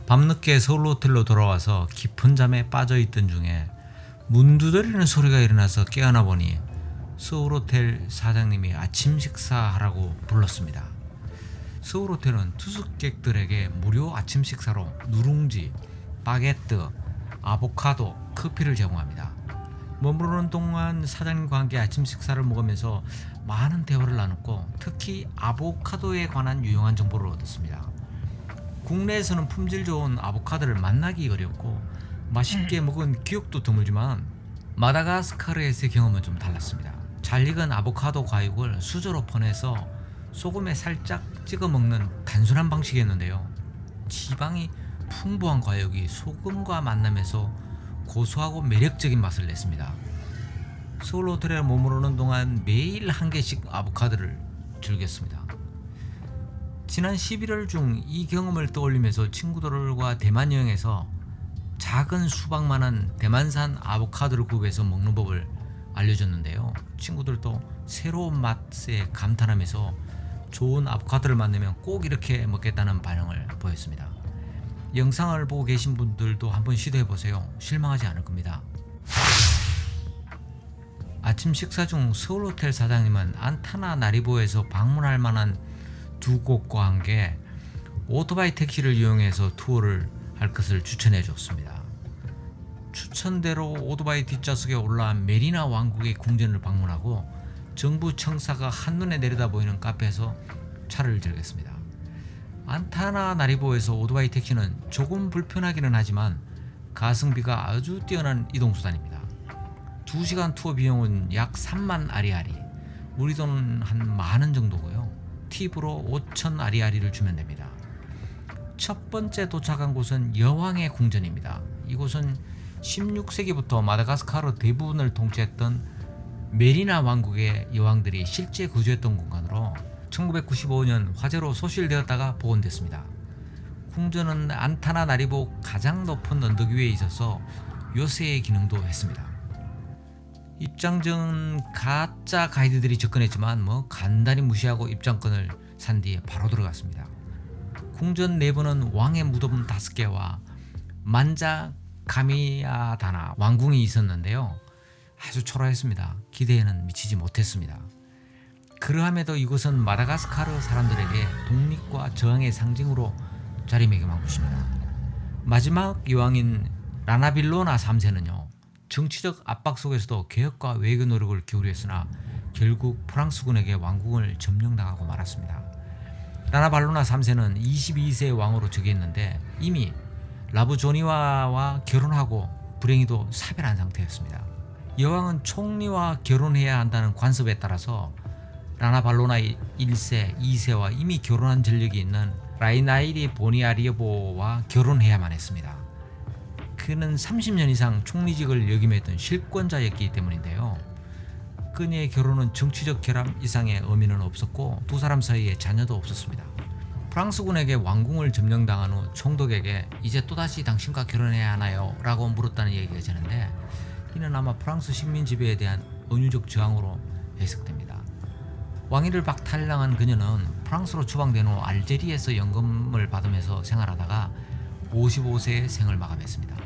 밤늦게 서울 호텔로 돌아와서 깊은 잠에 빠져있던 중에 문 두드리는 소리가 일어나서 깨어나 보니 서울 호텔 사장님이 아침 식사하라고 불렀습니다. 서울 호텔은 투숙객들에게 무료 아침 식사로 누룽지, 바게트, 아보카도, 커피를 제공합니다. 머무르는 동안 사장님과 함께 아침 식사를 먹으면서 많은 대화를 나눴고 특히 아보카도에 관한 유용한 정보를 얻었습니다. 국내에서는 품질 좋은 아보카도를 만나기 어렵고 맛있게 먹은 기억도 드물지만 마다가스카르에서의 경험은 좀 달랐습니다. 잘 익은 아보카도 과육을 수저로 퍼내서 소금에 살짝 찍어 먹는 단순한 방식이었는데요. 지방이 풍부한 과육이 소금과 만나면서 고소하고 매력적인 맛을 냈습니다. 서울 호텔에 머무르는 동안 매일 한 개씩 아보카도를 즐겼습니다. 지난 11월 중 이 경험을 떠올리면서 친구들과 대만 여행에서 작은 수박만한 대만산 아보카도를 구입해서 먹는 법을 알려줬는데요. 친구들도 새로운 맛에 감탄하면서 좋은 아보카도를 만나면 꼭 이렇게 먹겠다는 반응을 보였습니다. 영상을 보고 계신 분들도 한번 시도해보세요. 실망하지 않을 겁니다. 아침 식사 중 서울 호텔 사장님은 안타나 나리보에서 방문할 만한 두 곳과 함께 오토바이 택시를 이용해서 투어를 할 것을 추천해 줬습니다. 추천대로 오토바이 뒷좌석에 올라 메리나 왕국의 궁전을 방문하고 정부 청사가 한눈에 내려다 보이는 카페에서 차를 즐겼습니다. 안타나 나리보에서 오토바이 택시는 조금 불편하기는 하지만 가성비가 아주 뛰어난 이동수단입니다. 2시간 투어 비용은 약 3만 아리아리, 우리 돈 한 만원 정도고요. 팁으로 5천 아리아리를 주면 됩니다. 첫 번째 도착한 곳은 여왕의 궁전입니다. 이곳은 16세기부터 마다가스카르 대부분을 통치했던 메리나 왕국의 여왕들이 실제 거주했던 공간으로 1995년 화재로 소실되었다가 복원됐습니다. 궁전은 안타나 나리보 가장 높은 언덕 위에 있어서 요새의 기능도 했습니다. 입장 전 가짜 가이드들이 접근했지만 간단히 무시하고 입장권을 산 뒤에 바로 들어갔습니다. 궁전 내부는 왕의 무덤 5개와 만자 가미야다나 왕궁이 있었는데요. 아주 초라했습니다. 기대에는 미치지 못했습니다. 그러함에도 이곳은 마다가스카르 사람들에게 독립과 저항의 상징으로 자리매김한 곳입니다. 마지막 여왕인 라나빌로나 3세는요. 정치적 압박 속에서도 개혁과 외교 노력을 기울였으나 결국 프랑스군에게 왕궁을 점령당하고 말았습니다. 라나발로나 3세는 22세 왕으로 즉위했는데 이미 라부조니와와 결혼하고 불행히도 사별한 상태였습니다. 여왕은 총리와 결혼해야 한다는 관습에 따라서 라나발로나 1세, 2세와 이미 결혼한 전력이 있는 라이나이리 보니아리오보와 결혼해야만 했습니다. 그는 30년 이상 총리직을 역임했던 실권자였기 때문인데요. 그녀의 결혼은 정치적 결함 이상의 의미는 없었고 두 사람 사이에 자녀도 없었습니다. 프랑스군에게 왕궁을 점령당한 후 총독에게 이제 또다시 당신과 결혼해야 하나요? 라고 물었다는 얘기가 되는데 이는 아마 프랑스 식민 지배에 대한 은유적 저항으로 해석됩니다. 왕위를 박탈당한 그녀는 프랑스로 추방된 후 알제리에서 연금을 받으면서 생활하다가 55세에 생을 마감했습니다.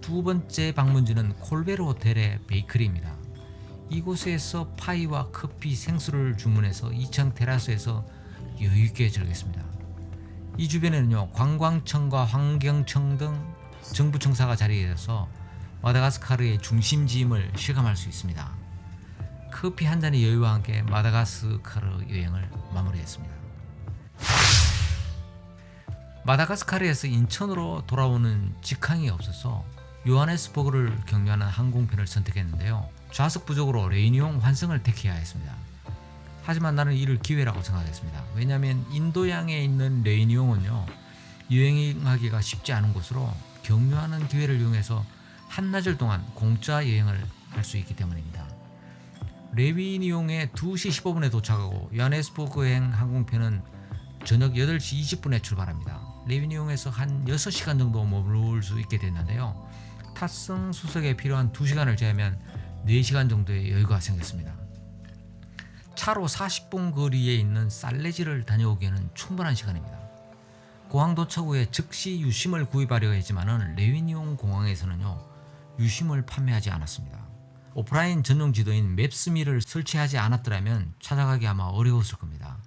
두 번째 방문지는 콜베르 호텔의 베이커리입니다. 이곳에서 파이와 커피, 생수를 주문해서 2층 테라스에서 여유있게 즐겼습니다. 이 주변에는요 관광청과 환경청 등 정부 청사가 자리해서 마다가스카르의 중심지임을 실감할 수 있습니다. 커피 한 잔의 여유와 함께 마다가스카르 여행을 마무리했습니다. 마다가스카르에서 인천으로 돌아오는 직항이 없어서 요하네스버그를 경유하는 항공편을 선택했는데요. 좌석 부족으로 레이니옹 환승을 택해야 했습니다. 하지만 나는 이를 기회라고 생각했습니다. 왜냐하면 인도양에 있는 레이니옹은요 여행하기가 쉽지 않은 곳으로 경유하는 기회를 이용해서 한나절 동안 공짜 여행을 할 수 있기 때문입니다. 레이니옹에 2시 15분에 도착하고 요하네스버그행 항공편은 저녁 8시 20분에 출발합니다. 레이니옹에서 한 6시간 정도 머물 수 있게 됐는데요. 탑승 수속에 필요한 2시간을 제하면 4시간 정도의 여유가 생겼습니다. 차로 40분 거리에 있는 살레지를 다녀오기에는 충분한 시간입니다. 공항 도착 후에 즉시 유심을 구입하려 했지만은 레위니옹 공항에서는요 유심을 판매하지 않았습니다. 오프라인 전용 지도인 맵스미를 설치하지 않았더라면 찾아가기 아마 어려웠을 겁니다.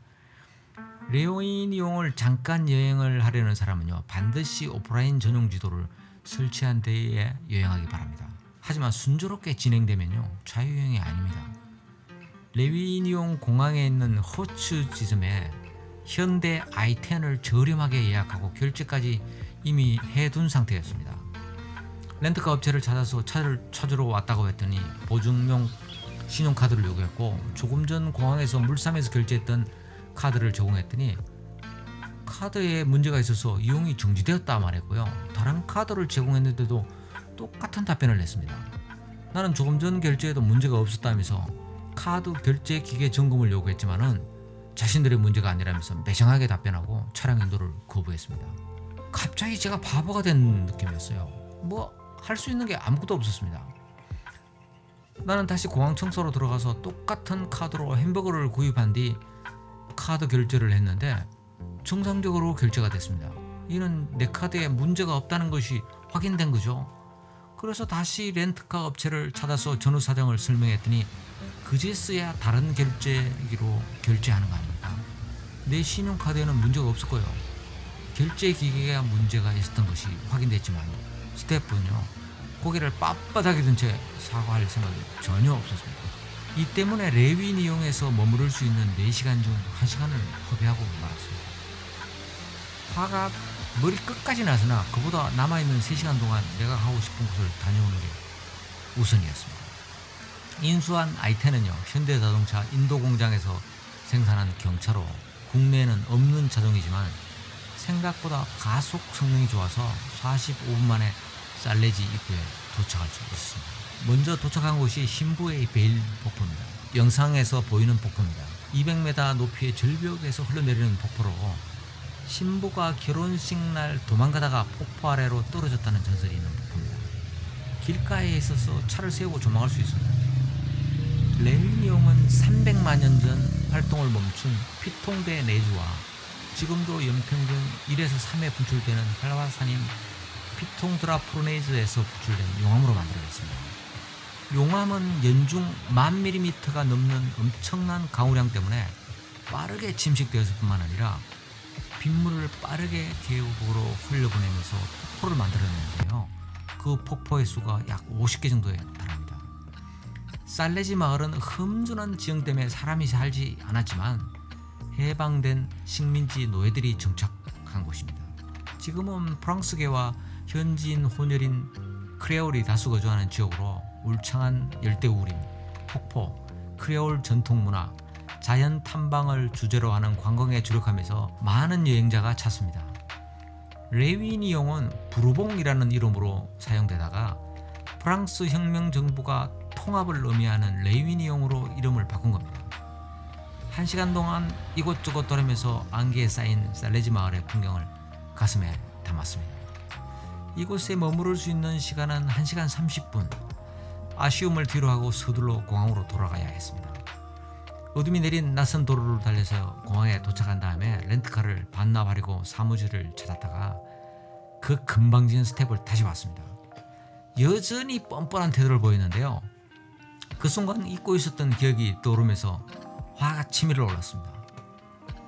레위니옹을 잠깐 여행을 하려는 사람은요 반드시 오프라인 전용 지도를 설치한 뒤에 여행하기 바랍니다. 하지만 순조롭게 진행되면요 자유여행이 아닙니다. 레위니옹 공항에 있는 호츠 지점에 현대 i10을 저렴하게 예약하고 결제까지 이미 해둔 상태였습니다. 렌트카 업체를 찾아서 차를 찾으러 왔다고 했더니 보증용 신용카드를 요구했고 조금 전 공항에서 물삼에서 결제했던 카드를 제공했더니 카드에 문제가 있어서 이용이 정지되었다 말했고요. 다른 카드를 제공했는데도 똑같은 답변을 냈습니다. 나는 조금 전 결제에도 문제가 없었다면서 카드 결제 기계 점검을 요구했지만은 자신들의 문제가 아니라면서 매정하게 답변하고 차량 인도를 거부했습니다. 갑자기 제가 바보가 된 느낌이었어요. 뭐 할 수 있는 게 아무것도 없었습니다. 나는 다시 공항 청소로 들어가서 똑같은 카드로 햄버거를 구입한 뒤 카드 결제를 했는데 정상적으로 결제가 됐습니다. 이는 내 카드에 문제가 없다는 것이 확인된 거죠. 그래서 다시 렌트카 업체를 찾아서 전후 사정을 설명했더니 그제서야 다른 결제기로 결제하는 거 아닙니까? 내 신용카드에는 문제가 없었고요. 결제 기계가 문제가 있었던 것이 확인됐지만 스태프는요 고개를 빳빳하게 든 채 사과할 생각이 전혀 없었습니다. 이 때문에 레위니옹에서 머무를 수 있는 4시간 중 1시간을 허비하고 말았습니다. 화가 머리 끝까지 나서나 그보다 남아있는 3시간 동안 내가 하고 싶은 곳을 다녀오는 게 우선이었습니다. 인수한 i10은요 현대자동차 인도 공장에서 생산한 경차로 국내에는 없는 차종이지만 생각보다 가속 성능이 좋아서 45분 만에 살레지 입구에 도착할 수 있습니다. 먼저 도착한 곳이 신부의 베일 폭포입니다. 영상에서 보이는 폭포입니다. 200m 높이의 절벽에서 흘러내리는 폭포로 신부가 결혼식 날 도망가다가 폭포 아래로 떨어졌다는 전설이 있는 폭포입니다. 길가에 있어서 차를 세우고 조망할 수 있습니다. 레위니옹은 300만 년 전 활동을 멈춘 피통대 내주와 지금도 연평균 1에서 3회 분출되는 활화산인 피통드라프로네이즈에서 분출된 용암으로 만들어졌습니다. 용암은 연중 1000mm가 넘는 엄청난 강우량 때문에 빠르게 침식되었을 뿐만 아니라 빗물을 빠르게 계곡으로 흘려보내면서 폭포를 만들어냈는데요. 그 폭포의 수가 약 50개 정도에 달합니다. 살레지 마을은 험준한 지형 때문에 사람이 살지 않았지만 해방된 식민지 노예들이 정착한 곳입니다. 지금은 프랑스계와 현지인 혼혈인 크레올이 다수 거주하는 지역으로 울창한 열대우림, 폭포, 크레올 전통문화, 자연 탐방을 주제로 하는 관광에 주력하면서 많은 여행자가 찾습니다. 레위니옹은 부르봉이라는 이름으로 사용되다가 프랑스 혁명 정부가 통합을 의미하는 레위니옹으로 이름을 바꾼 겁니다. 1시간 동안 이곳저곳 돌면서 안개에 쌓인 살레지 마을의 풍경을 가슴에 담았습니다. 이곳에 머무를 수 있는 시간은 1시간 30분. 아쉬움을 뒤로하고 서둘러 공항으로 돌아가야 했습니다. 어둠이 내린 낯선 도로를 달려서 공항에 도착한 다음에 렌트카를 반납하려고 사무실을 찾았다가 그 금방진 스텝을 다시 왔습니다. 여전히 뻔뻔한 태도를 보이는데요. 그 순간 잊고 있었던 기억이 떠오르면서 화가 치밀어 올랐습니다.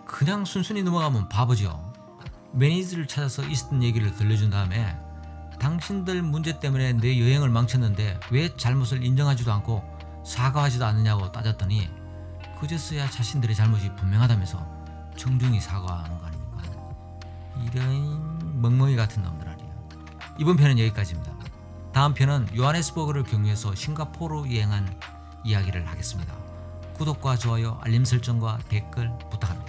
그냥 순순히 넘어가면 바보죠. 매니저를 찾아서 있었던 얘기를 들려준 다음에 당신들 문제 때문에 내 여행을 망쳤는데 왜 잘못을 인정하지도 않고 사과하지도 않느냐고 따졌더니 그제서야 자신들의 잘못이 분명하다면서 정중히 사과하는 거 아닙니까? 이런 멍멍이 같은 놈들 아니에요. 이번 편은 여기까지입니다. 다음 편은 요하네스버그를 경유해서 싱가포르 여행한 이야기를 하겠습니다. 구독과 좋아요, 알림 설정과 댓글 부탁합니다.